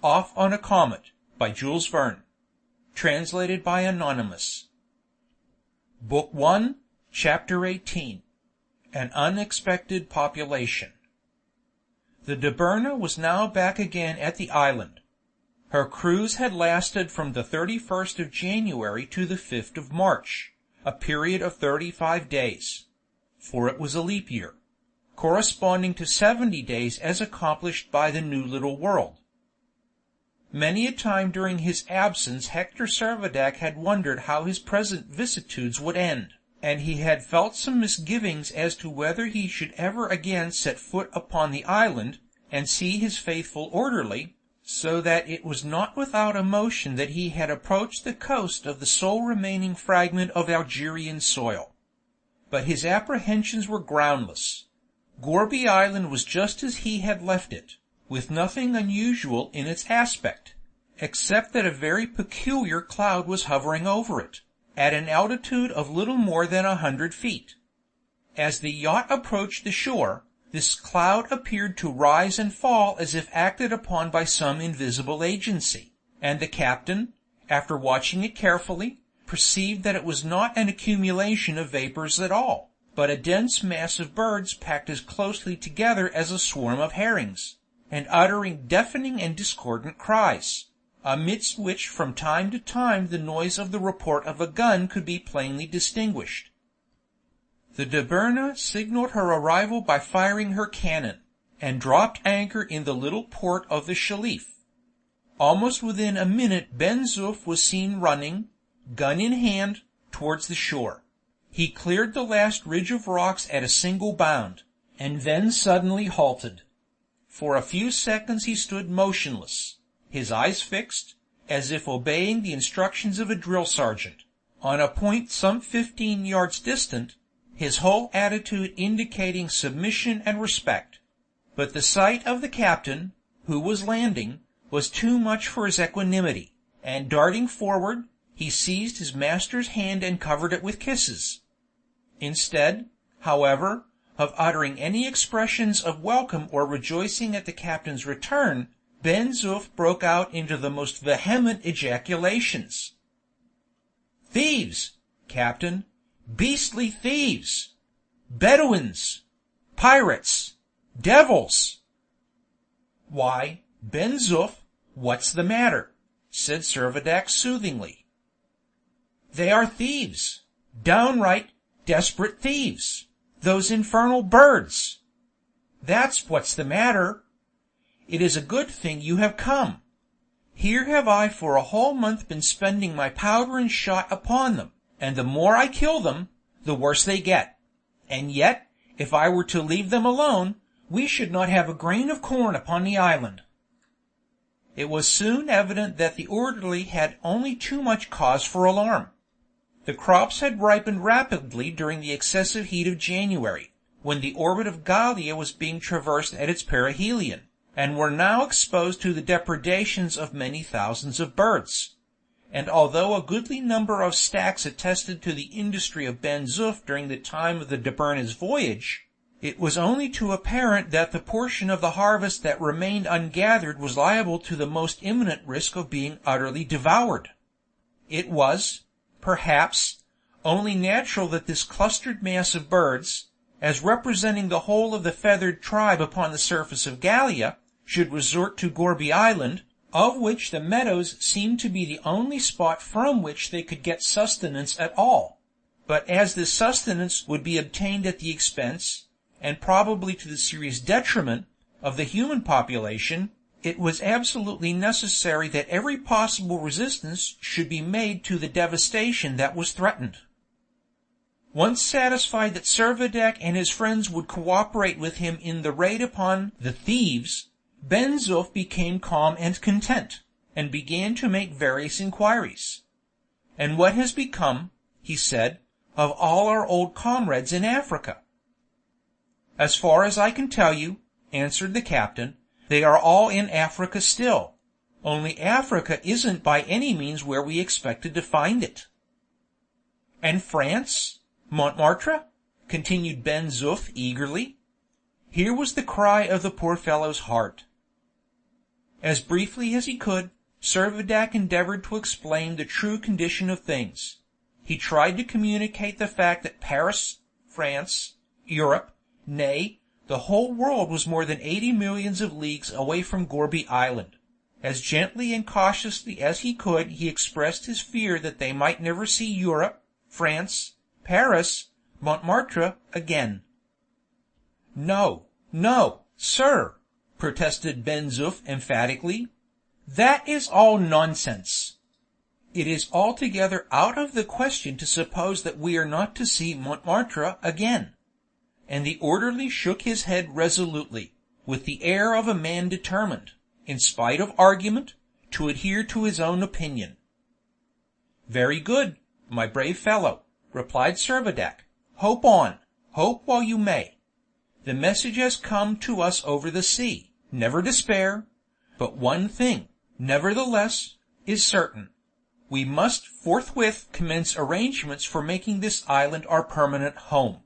OFF ON A COMET, by Jules Verne. Translated by Anonymous. Book 1, Chapter 18. An Unexpected Population. The Dobryna was now back again at the island. Her cruise had lasted from the 31st of January to the 5th of March, a period of 35 days, for it was a leap year, corresponding to 70 days as accomplished by the new little world. Many a time during his absence Hector Servadac had wondered how his present vicissitudes would end, and he had felt some misgivings as to whether he should ever again set foot upon the island, and see his faithful orderly, so that it was not without emotion that he had approached the coast of the sole remaining fragment of Algerian soil. But his apprehensions were groundless. Gourbi Island was just as he had left it, with nothing unusual in its aspect, except that a very peculiar cloud was hovering over it, at an altitude of little more than 100 feet. As the yacht approached the shore, this cloud appeared to rise and fall as if acted upon by some invisible agency, and the captain, after watching it carefully, perceived that it was not an accumulation of vapors at all, but a dense mass of birds packed as closely together as a swarm of herrings, and uttering deafening and discordant cries, amidst which from time to time the noise of the report of a gun could be plainly distinguished. The Dobryna signaled her arrival by firing her cannon, and dropped anchor in the little port of the Shelif. Almost within a minute Ben Zoof was seen running, gun in hand, towards the shore. He cleared the last ridge of rocks at a single bound, and then suddenly halted. For a few seconds he stood motionless, his eyes fixed, as if obeying the instructions of a drill sergeant, on a point some 15 yards distant, his whole attitude indicating submission and respect. But the sight of the captain, who was landing, was too much for his equanimity, and darting forward, he seized his master's hand and covered it with kisses. Instead, however, of uttering any expressions of welcome or rejoicing at the captain's return, Ben Zoof broke out into the most vehement ejaculations. "Thieves, captain! Beastly thieves! Bedouins! Pirates! Devils!" "Why, Ben Zoof, what's the matter?" said Servadac soothingly. "They are thieves, downright, desperate thieves, those infernal birds! That's what's the matter. It is a good thing you have come. Here have I for a whole month been spending my powder and shot upon them, and the more I kill them, the worse they get. And yet, if I were to leave them alone, we should not have a grain of corn upon the island." It was soon evident that the orderly had only too much cause for alarm. The crops had ripened rapidly during the excessive heat of January, when the orbit of Gallia was being traversed at its perihelion, and were now exposed to the depredations of many thousands of birds. And although a goodly number of stacks attested to the industry of Ben Zoof during the time of the Dobryna's voyage, it was only too apparent that the portion of the harvest that remained ungathered was liable to the most imminent risk of being utterly devoured. It was, perhaps, only natural that this clustered mass of birds, as representing the whole of the feathered tribe upon the surface of Gallia, should resort to Gourbi Island, of which the meadows seemed to be the only spot from which they could get sustenance at all. But as this sustenance would be obtained at the expense, and probably to the serious detriment, of the human population, it was absolutely necessary that every possible resistance should be made to the devastation that was threatened. Once satisfied that Servadac and his friends would cooperate with him in the raid upon the thieves, Ben Zoof became calm and content, and began to make various inquiries. "And what has become," he said, "of all our old comrades in Africa?" "As far as I can tell you," answered the captain, "they are all in Africa still, only Africa isn't by any means where we expected to find it." "And France, Montmartre?" continued Ben Zoof eagerly. Here was the cry of the poor fellow's heart. As briefly as he could, Servadac endeavored to explain the true condition of things. He tried to communicate the fact that Paris, France, Europe, nay, the whole world was more than 80 millions of leagues away from Gourbi Island. As gently and cautiously as he could, he expressed his fear that they might never see Europe, France, Paris, Montmartre again. "No, no, sir," protested Ben Zoof emphatically. "That is all nonsense. It is altogether out of the question to suppose that we are not to see Montmartre again." And the orderly shook his head resolutely, with the air of a man determined, in spite of argument, to adhere to his own opinion. "Very good, my brave fellow," replied Servadac. "Hope on, hope while you may. The message has come to us over the sea, never despair. But one thing, nevertheless, is certain. We must forthwith commence arrangements for making this island our permanent home."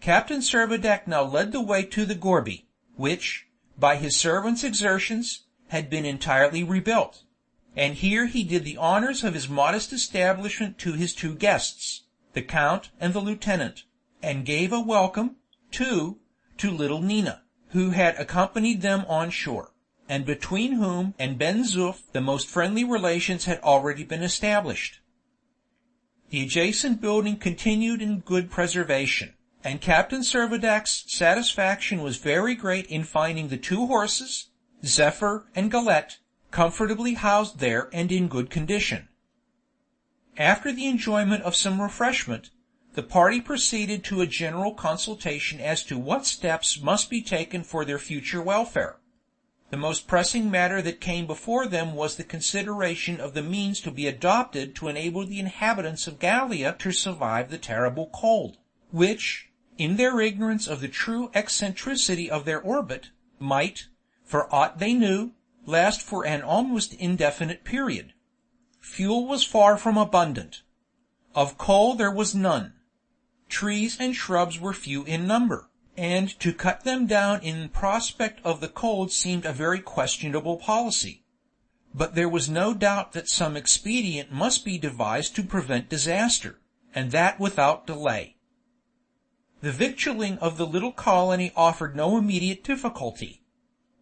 Captain Servadac now led the way to the gourbi, which, by his servants' exertions, had been entirely rebuilt; and here he did the honors of his modest establishment to his two guests, the count and the lieutenant, and gave a welcome, too, to little Nina, who had accompanied them on shore, and between whom and Ben Zoof the most friendly relations had already been established. The adjacent building continued in good preservation, and Captain Servadac's satisfaction was very great in finding the two horses, Zephyr and Galette, comfortably housed there and in good condition. After the enjoyment of some refreshment, the party proceeded to a general consultation as to what steps must be taken for their future welfare. The most pressing matter that came before them was the consideration of the means to be adopted to enable the inhabitants of Gallia to survive the terrible cold, which, in their ignorance of the true eccentricity of their orbit, might, for aught they knew, last for an almost indefinite period. Fuel was far from abundant. Of coal there was none. Trees and shrubs were few in number, and to cut them down in prospect of the cold seemed a very questionable policy. But there was no doubt that some expedient must be devised to prevent disaster, and that without delay. The victualling of the little colony offered no immediate difficulty.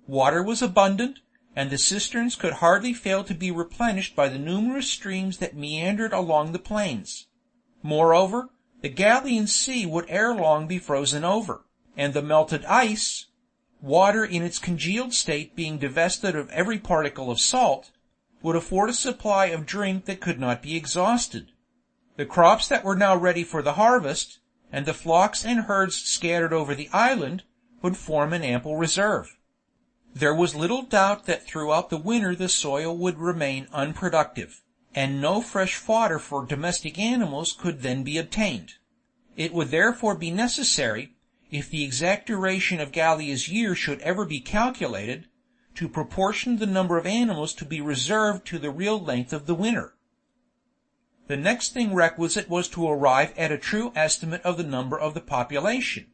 Water was abundant, and the cisterns could hardly fail to be replenished by the numerous streams that meandered along the plains. Moreover, the Gallian Sea would ere long be frozen over, and the melted ice, water in its congealed state being divested of every particle of salt, would afford a supply of drink that could not be exhausted. The crops that were now ready for the harvest, and the flocks and herds scattered over the island, would form an ample reserve. There was little doubt that throughout the winter the soil would remain unproductive, and no fresh fodder for domestic animals could then be obtained. It would therefore be necessary, if the exact duration of Gallia's year should ever be calculated, to proportion the number of animals to be reserved to the real length of the winter. The next thing requisite was to arrive at a true estimate of the number of the population.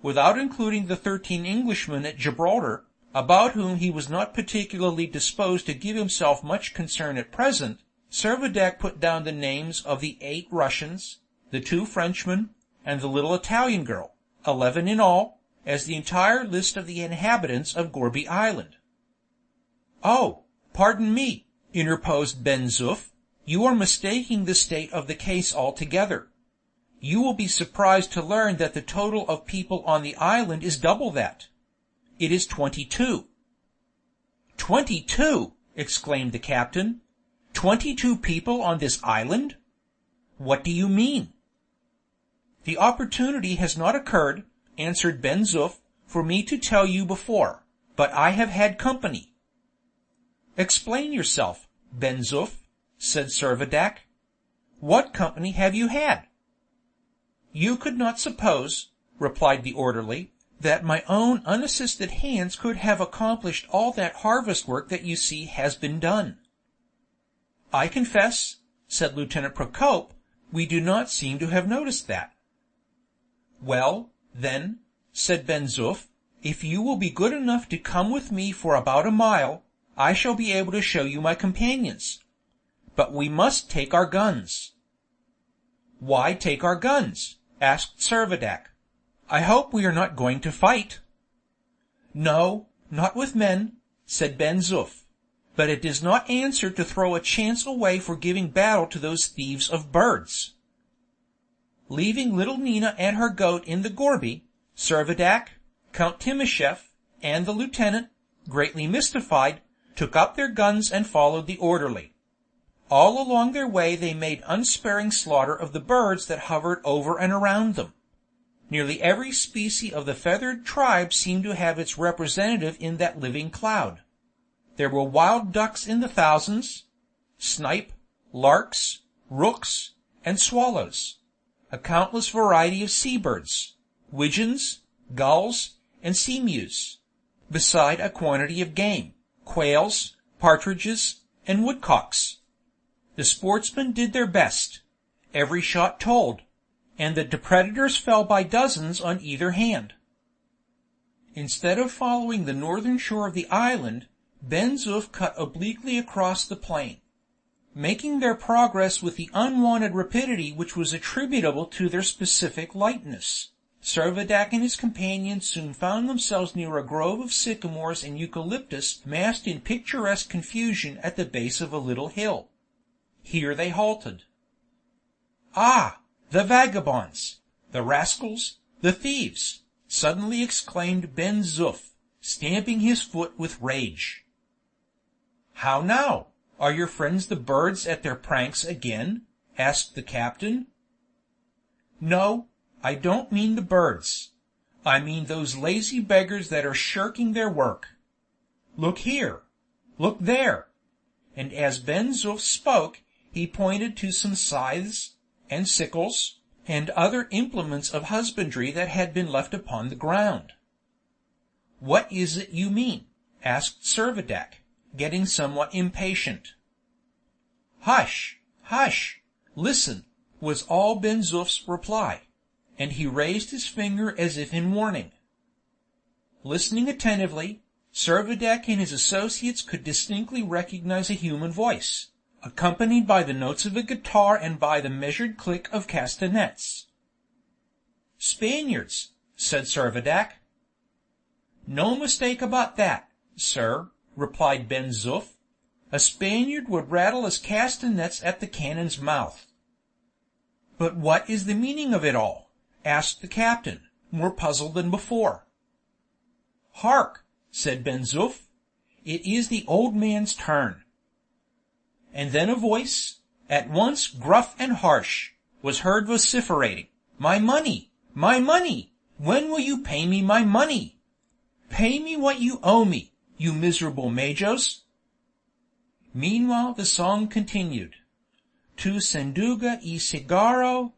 Without including the 13 Englishmen at Gibraltar, about whom he was not particularly disposed to give himself much concern at present, Servadac put down the names of the 8 Russians, the 2 Frenchmen, and the little Italian girl, 11 in all, as the entire list of the inhabitants of Gourbi Island. "Oh, pardon me," interposed Ben Zoof, "you are mistaking the state of the case altogether. You will be surprised to learn that the total of people on the island is double that. It is 22. 22! exclaimed the captain. 22 people on this island? What do you mean? The opportunity has not occurred, answered Ben Zoof, for me to tell you before, but I have had company. Explain yourself, Ben Zoof, said Servadac. What company have you had? You could not suppose, replied the orderly, that my own unassisted hands could have accomplished all that harvest work that you see has been done. I confess, said Lieutenant Procope, we do not seem to have noticed that. Well, then, said Ben Zoof, If you will be good enough to come with me for about a mile, I shall be able to show you my companions. But we must take our guns." "Why take our guns?" asked Servadac. "I hope we are not going to fight." "No, not with men," said Ben Zoof. "But it does not answer to throw a chance away for giving battle to those thieves of birds." Leaving little Nina and her goat in the gourbi, Servadac, Count Timascheff, and the lieutenant, greatly mystified, took up their guns and followed the orderly. All along their way they made unsparing slaughter of the birds that hovered over and around them. Nearly every species of the feathered tribe seemed to have its representative in that living cloud. There were wild ducks in the thousands, snipe, larks, rooks, and swallows, a countless variety of seabirds, widgeons, gulls, and seamews, beside a quantity of game, quails, partridges, and woodcocks. The sportsmen did their best; every shot told, and the predators fell by dozens on either hand. Instead of following the northern shore of the island, Ben Zoof cut obliquely across the plain. Making their progress with the unwonted rapidity which was attributable to their specific lightness, Servadac and his companions soon found themselves near a grove of sycamores and eucalyptus massed in picturesque confusion at the base of a little hill. Here they halted. "Ah, the vagabonds, the rascals, the thieves!" suddenly exclaimed Ben Zoof, stamping his foot with rage. "How now? Are your friends the birds at their pranks again?" asked the captain. "No, I don't mean the birds. I mean those lazy beggars that are shirking their work. Look here! Look there!" And as Ben Zoof spoke, he pointed to some scythes, and sickles, and other implements of husbandry that had been left upon the ground. "What is it you mean?" asked Servadac, getting somewhat impatient. "Hush, hush! Listen!" was all Ben Zoof's reply, and he raised his finger as if in warning. Listening attentively, Servadac and his associates could distinctly recognize a human voice, accompanied by the notes of a guitar and by the measured click of castanets. "Spaniards," said Servadac. "No mistake about that, sir," replied Ben Zoof. "A Spaniard would rattle his castanets at the cannon's mouth." "But what is the meaning of it all?" asked the captain, more puzzled than before. "Hark!" said Ben Zoof. "It is the old man's turn." And then a voice, at once gruff and harsh, was heard vociferating, "My money! My money! When will you pay me my money? Pay me what you owe me, you miserable majos!" Meanwhile the song continued. Tu sanduga y cigarro,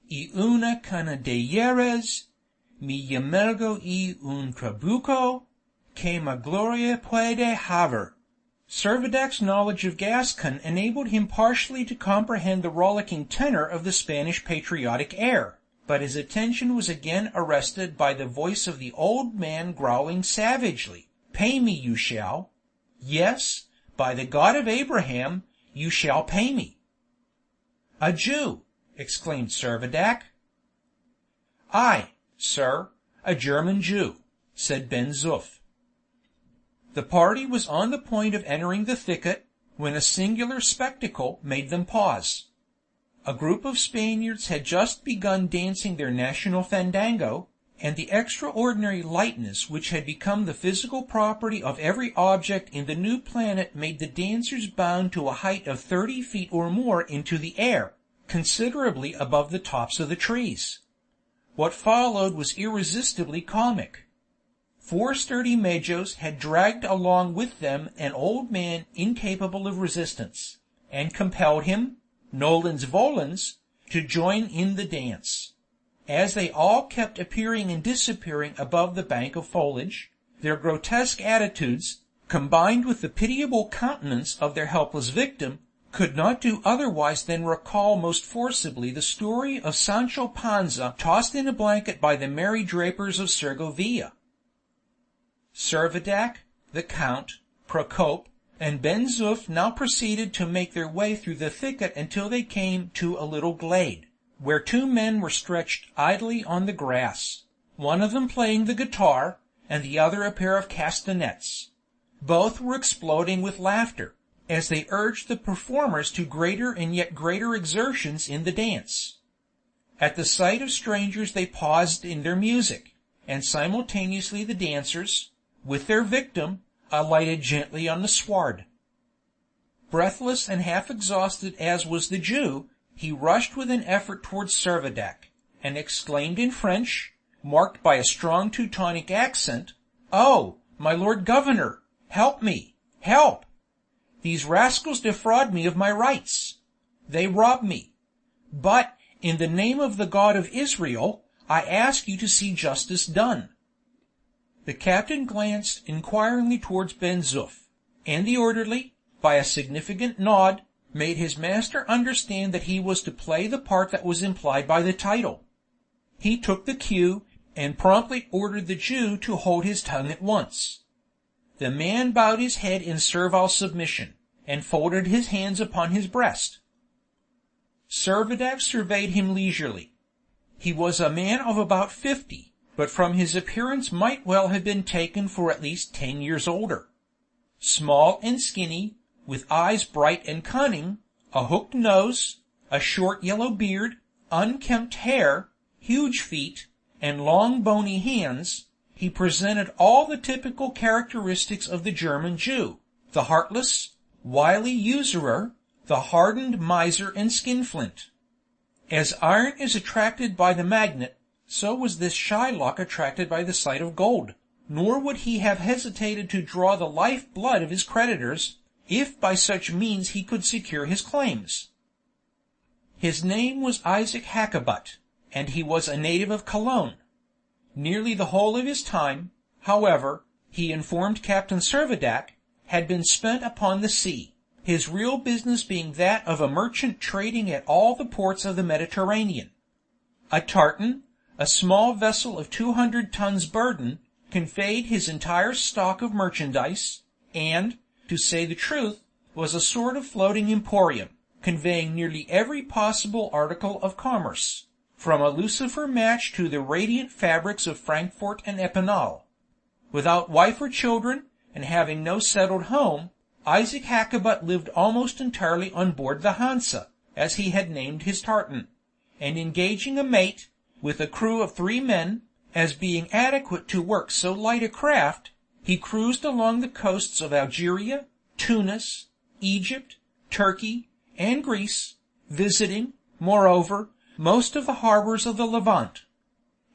y una cana de hieres, mi llamelgo y un trabuco, que ma gloria puede haver. Servadac's knowledge of Gascon enabled him partially to comprehend the rollicking tenor of the Spanish patriotic air, but his attention was again arrested by the voice of the old man growling savagely, "Pay me you shall. Yes, by the God of Abraham, you shall pay me." "A Jew!" exclaimed Servadac. "Aye, sir, a German Jew," said Ben Zoof. The party was on the point of entering the thicket, when a singular spectacle made them pause. A group of Spaniards had just begun dancing their national fandango, and the extraordinary lightness which had become the physical property of every object in the new planet made the dancers bound to a height of 30 feet or more into the air, considerably above the tops of the trees. What followed was irresistibly comic. 4 sturdy majos had dragged along with them an old man incapable of resistance, and compelled him, nolens volens, to join in the dance. As they all kept appearing and disappearing above the bank of foliage, their grotesque attitudes, combined with the pitiable countenance of their helpless victim, could not do otherwise than recall most forcibly the story of Sancho Panza tossed in a blanket by the merry drapers of Segovia. Servadac, the count, Procope, and Ben Zoof now proceeded to make their way through the thicket until they came to a little glade, where two men were stretched idly on the grass, one of them playing the guitar, and the other a pair of castanets. Both were exploding with laughter, as they urged the performers to greater and yet greater exertions in the dance. At the sight of strangers they paused in their music, and simultaneously the dancers, with their victim, alighted gently on the sward. Breathless and half exhausted as was the Jew, he rushed with an effort towards Servadac, and exclaimed in French, marked by a strong Teutonic accent, "Oh, my lord governor, help me, help! These rascals defraud me of my rights. They rob me. But, in the name of the God of Israel, I ask you to see justice done." The captain glanced inquiringly towards Ben Zoof, and the orderly, by a significant nod, made his master understand that he was to play the part that was implied by the title. He took the cue, and promptly ordered the Jew to hold his tongue at once. The man bowed his head in servile submission, and folded his hands upon his breast. Servadac surveyed him leisurely. He was a man of about 50, but from his appearance might well have been taken for at least 10 years older. Small and skinny, with eyes bright and cunning, a hooked nose, a short yellow beard, unkempt hair, huge feet, and long bony hands, he presented all the typical characteristics of the German Jew, the heartless, wily usurer, the hardened miser and skinflint. As iron is attracted by the magnet, so was this Shylock attracted by the sight of gold, nor would he have hesitated to draw the life blood of his creditors, if by such means he could secure his claims. His name was Isaac Hakkabut, and he was a native of Cologne. Nearly the whole of his time, however, he informed Captain Servadac, had been spent upon the sea, his real business being that of a merchant trading at all the ports of the Mediterranean. A tartan, a small vessel of 200 tons burden, conveyed his entire stock of merchandise, and, to say the truth, was a sort of floating emporium, conveying nearly every possible article of commerce, from a lucifer match to the radiant fabrics of Frankfort and Epinal. Without wife or children, and having no settled home, Isaac Hakkabut lived almost entirely on board the Hansa, as he had named his tartan, and engaging a mate, with a crew of 3 men, as being adequate to work so light a craft, he cruised along the coasts of Algeria, Tunis, Egypt, Turkey, and Greece, visiting, moreover, most of the harbors of the Levant.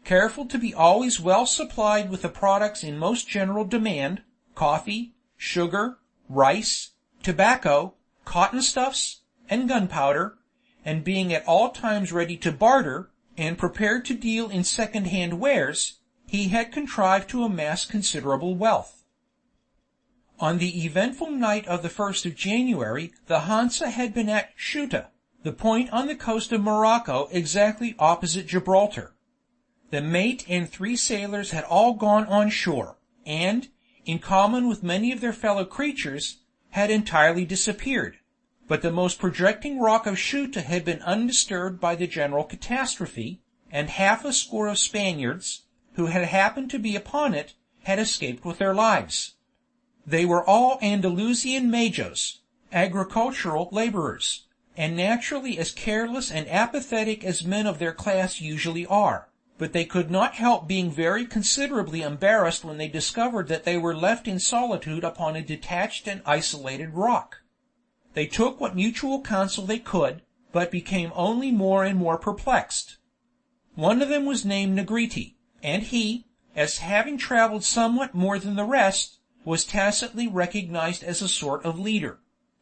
Careful to be always well supplied with the products in most general demand, coffee, sugar, rice, tobacco, cotton stuffs, and gunpowder, and being at all times ready to barter, and prepared to deal in second-hand wares, he had contrived to amass considerable wealth. On the eventful night of the 1st of January the Hansa had been at Ceuta, the point on the coast of Morocco exactly opposite Gibraltar. The mate and 3 sailors had all gone on shore, and, in common with many of their fellow creatures, had entirely disappeared, but the most projecting rock of Ceuta had been undisturbed by the general catastrophe, and half a score of Spaniards, who had happened to be upon it, had escaped with their lives. They were all Andalusian majos, agricultural laborers, and naturally as careless and apathetic as men of their class usually are, but they could not help being very considerably embarrassed when they discovered that they were left in solitude upon a detached and isolated rock. They took what mutual counsel they could, but became only more and more perplexed. One of them was named Negrete, and he, as having traveled somewhat more than the rest, was tacitly recognized as a sort of leader.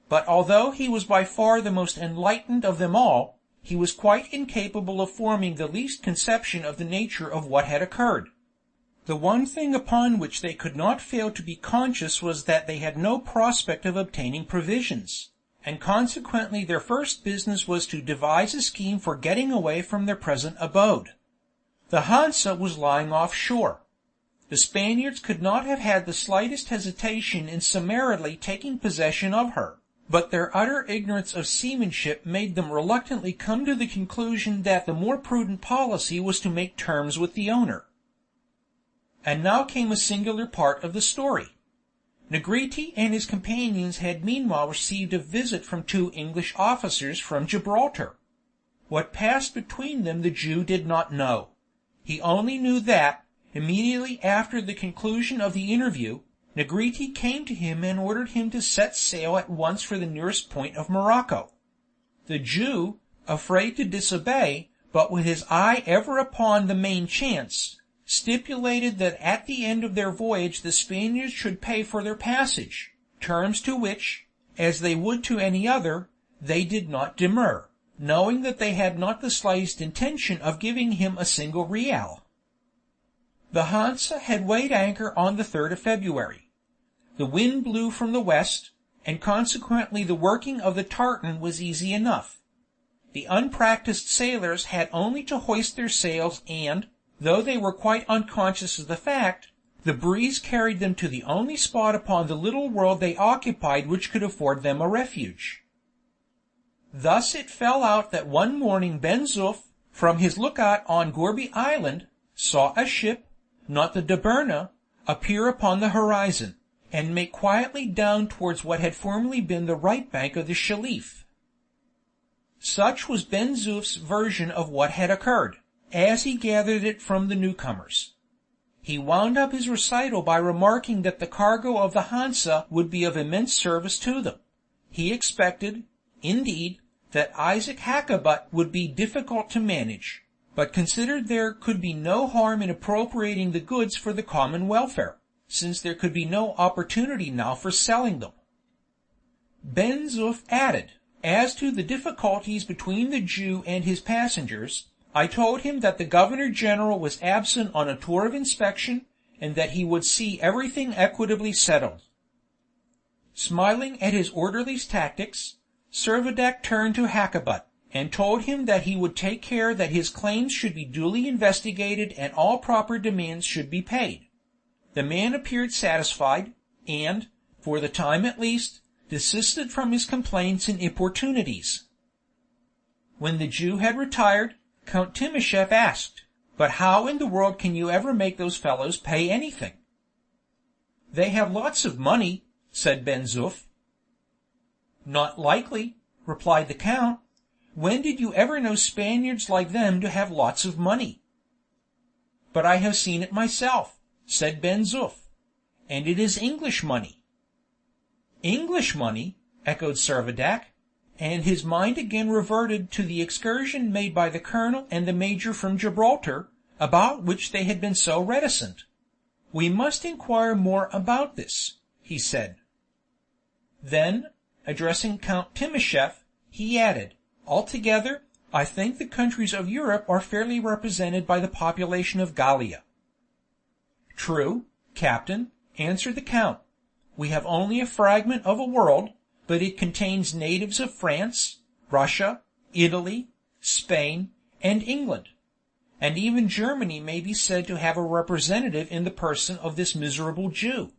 But although he was by far the most enlightened of them all, he was quite incapable of forming the least conception of the nature of what had occurred. The one thing upon which they could not fail to be conscious was that they had no prospect of obtaining provisions, and consequently their first business was to devise a scheme for getting away from their present abode. The Hansa was lying off shore. the Spaniards could not have had the slightest hesitation in summarily taking possession of her, but their utter ignorance of seamanship made them reluctantly come to the conclusion that the more prudent policy was to make terms with the owner. And now came a singular part of the story. Negrete and his companions had meanwhile received a visit from 2 English officers from Gibraltar. What passed between them the Jew did not know. He only knew that, immediately after the conclusion of the interview, Negrete came to him and ordered him to set sail at once for the nearest point of Morocco. The Jew, afraid to disobey, but with his eye ever upon the main chance, stipulated that at the end of their voyage the Spaniards should pay for their passage, terms to which, as they would to any other, they did not demur, knowing that they had not the slightest intention of giving him a single real. The Hansa had weighed anchor on the 3rd of February. The wind blew from the west, and consequently the working of the tartan was easy enough. The unpractised sailors had only to hoist their sails and, though they were quite unconscious of the fact, the breeze carried them to the only spot upon the little world they occupied which could afford them a refuge. Thus it fell out that one morning Ben Zoof, from his lookout on Gourbi Island, saw a ship, not the Dobryna, appear upon the horizon, and make quietly down towards what had formerly been the right bank of the Shelif. Such was Ben Zoof's version of what had occurred, as he gathered it from the newcomers. He wound up his recital by remarking that the cargo of the Hansa would be of immense service to them. He expected, indeed, that Isaac Hakkabut would be difficult to manage, but considered there could be no harm in appropriating the goods for the common welfare, since there could be no opportunity now for selling them. Ben Zoof added, as to the difficulties between the Jew and his passengers, I told him that the Governor-General was absent on a tour of inspection, and that he would see everything equitably settled. Smiling at his orderly's tactics, Servadac turned to Hakkabut, and told him that he would take care that his claims should be duly investigated and all proper demands should be paid. The man appeared satisfied, and, for the time at least, desisted from his complaints and importunities. When the Jew had retired, Count Timascheff asked, "But how in the world can you ever make those fellows pay anything?" "They have lots of money," said Ben Zoof. "Not likely," replied the count. "When did you ever know Spaniards like them to have lots of money?" "But I have seen it myself," said Ben Zoof. "And it is English money." "English money?" echoed Servadac, and his mind again reverted to the excursion made by the colonel and the major from Gibraltar, about which they had been so reticent. "We must inquire more about this," he said. Then, addressing Count Timascheff, he added, "Altogether, I think the countries of Europe are fairly represented by the population of Gallia." "True, captain," answered the count. "We have only a fragment of a world, but it contains natives of France, Russia, Italy, Spain, and England; and even Germany may be said to have a representative in the person of this miserable Jew."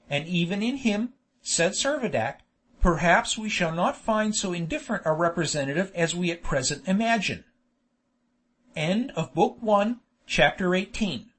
"And even in him," said Servadac, "perhaps we shall not find so indifferent a representative as we at present imagine." End of Book 1, Chapter 18.